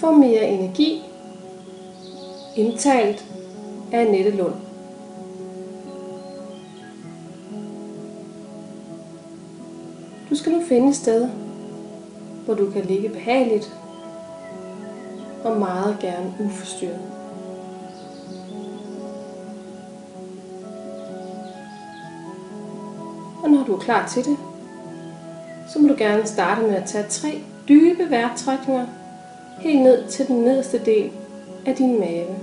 får mere energi, indtalt af Annette Lund. Du skal nu finde et sted, hvor du kan ligge behageligt og meget gerne uforstyrret. Og når du er klar til det, så må du gerne starte med at tage 3 dybe vejrtrækninger helt ned til den nederste del af din mave.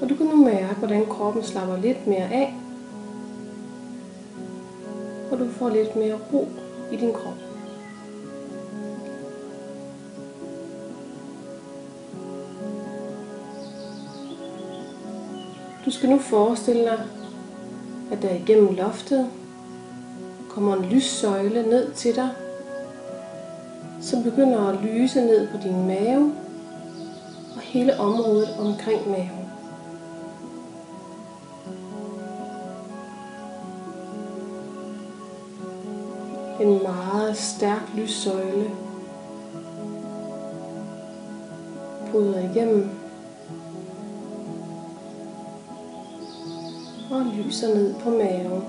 Og du kan nu mærke, hvordan kroppen slapper lidt mere af, og du får lidt mere ro i din krop. Du skal nu forestille dig, at der igennem loftet kommer en lyssøjle ned til dig, som begynder at lyse ned på din mave og hele området omkring maven. En meget stærk lyssøjle bryder igennem og lyser ned på maven.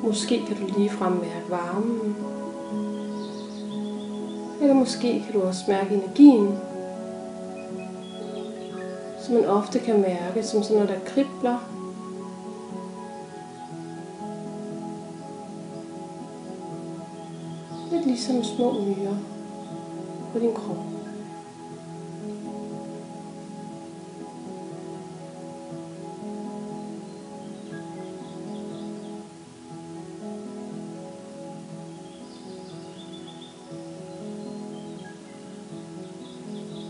Måske kan du ligefrem mærke varmen, eller måske kan du også mærke energien, som man ofte kan mærke som sådan noget, der kribler. Lidt ligesom små myrer på din krop.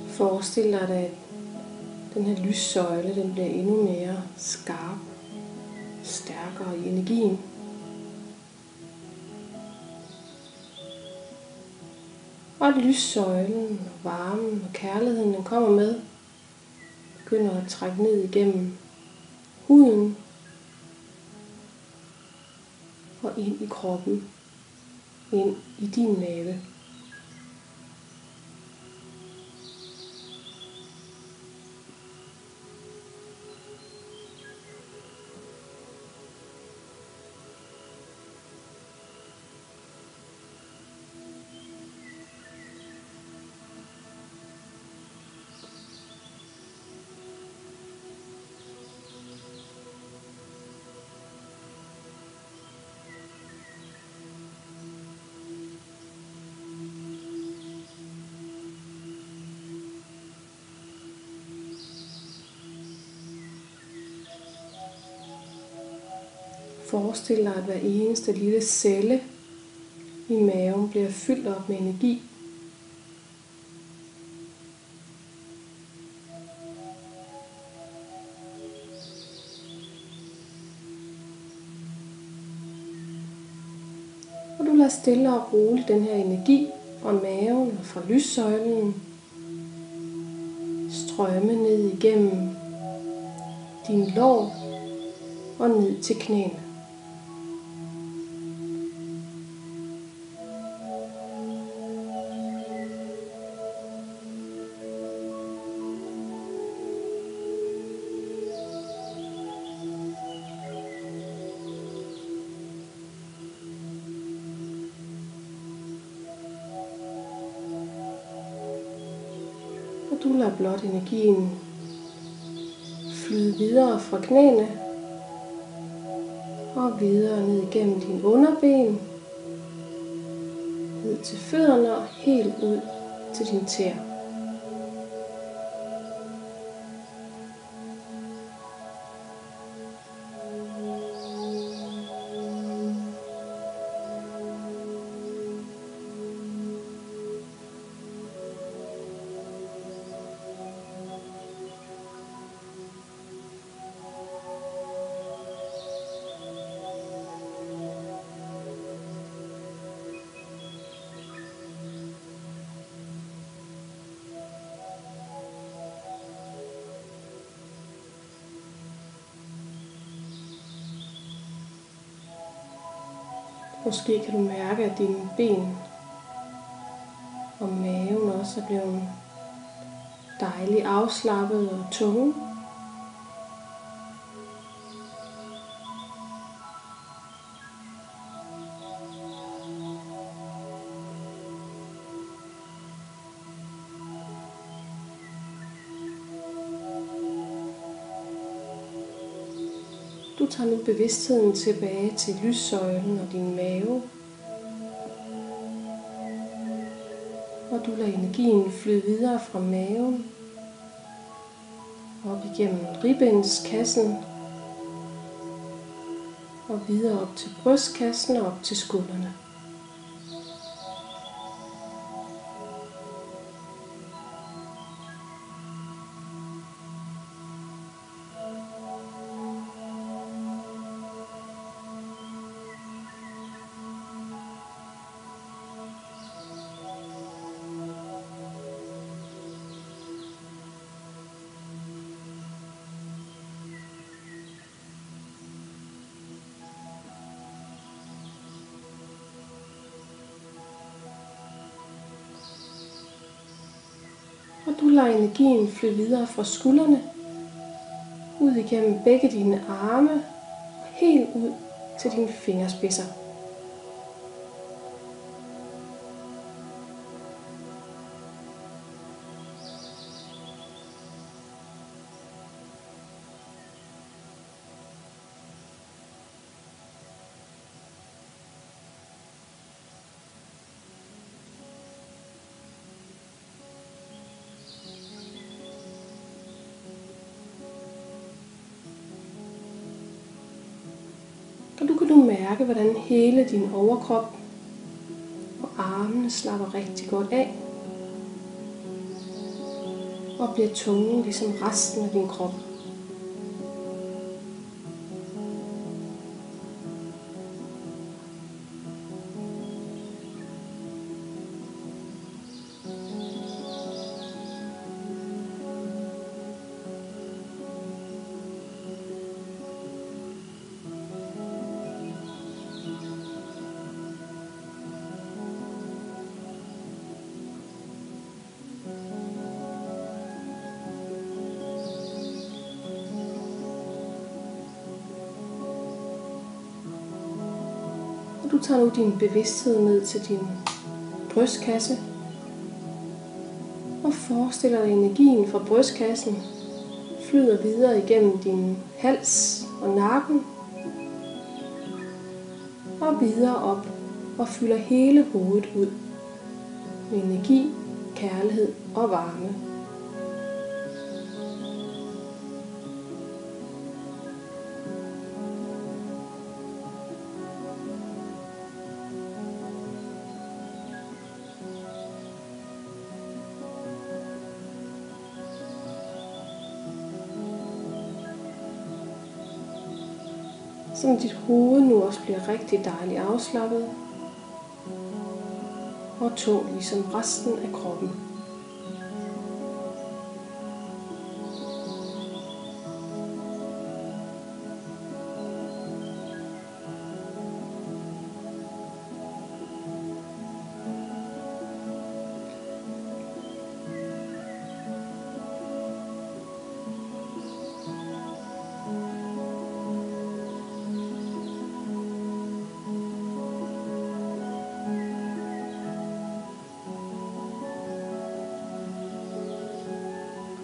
Forestil dig, at den her lyssøjle, den bliver endnu mere skarp, stærkere i energien. Og lyssøjlen, varmen og kærligheden, den kommer med, begynder at trække ned igennem huden og ind i kroppen, ind i din mave. Forestil dig, at hver eneste lille celle i maven bliver fyldt op med energi. Og du lader stille og roligt den her energi fra maven og fra lyssøjlen strømme ned igennem din lår og ned til knæene. Du lader blot energien flyde videre fra knæene og videre ned igennem dine underben, ned til fødderne og helt ud til dine tæer. Måske kan du mærke, at dine ben og maven også er blevet dejligt afslappet og tunge. Du tager nu bevidstheden tilbage til lyssøjlen og din mave. Og du lader energien flyde videre fra maven, op igennem ribbenskassen, og videre op til brystkassen og op til skuldrene. Og du lader energien flyde videre fra skuldrene, ud igennem begge dine arme, og helt ud til dine fingerspidser. Og du kan nu mærke, hvordan hele din overkrop og armene slapper rigtig godt af. Og bliver tunge ligesom resten af din krop. Du tager nu din bevidsthed ned til din brystkasse og forestiller dig energien fra brystkassen flyder videre igennem din hals og nakken og videre op og fylder hele hovedet ud med energi, kærlighed og varme. Så dit hoved nu også bliver rigtig dejligt afslappet og tung ligesom resten af kroppen.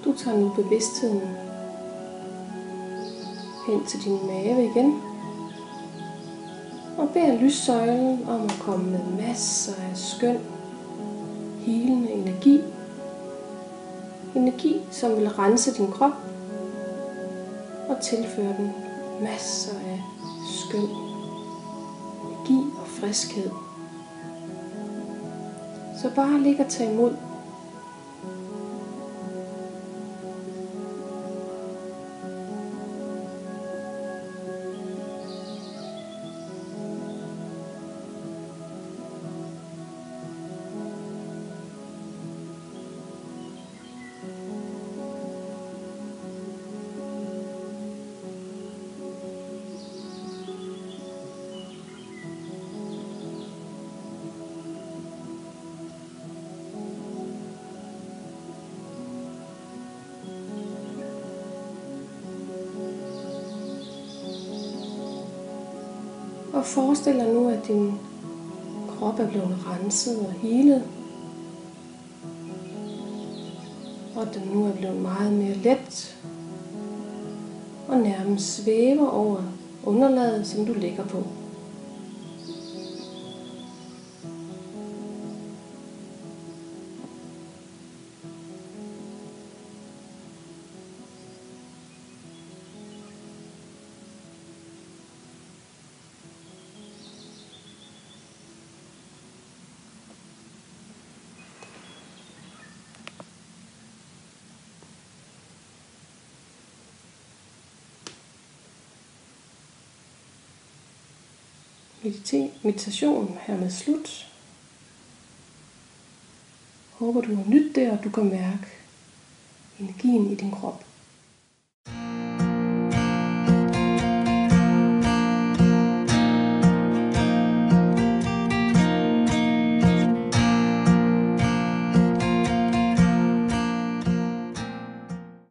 Du tager nu bevidstheden hen til din mave igen og beder lyssøjlen om at komme med masser af skøn, helende energi. Energi, som vil rense din krop og tilføre den masser af skøn energi og friskhed. Så bare lig og tag imod. Og forestil dig nu, at din krop er blevet renset og helet. Og at den nu er blevet meget mere let. Og nærmest svæver over underlaget, som du ligger på. Meditationen hermed slut. Håber du har nydt det, og du kan mærke energien i din krop.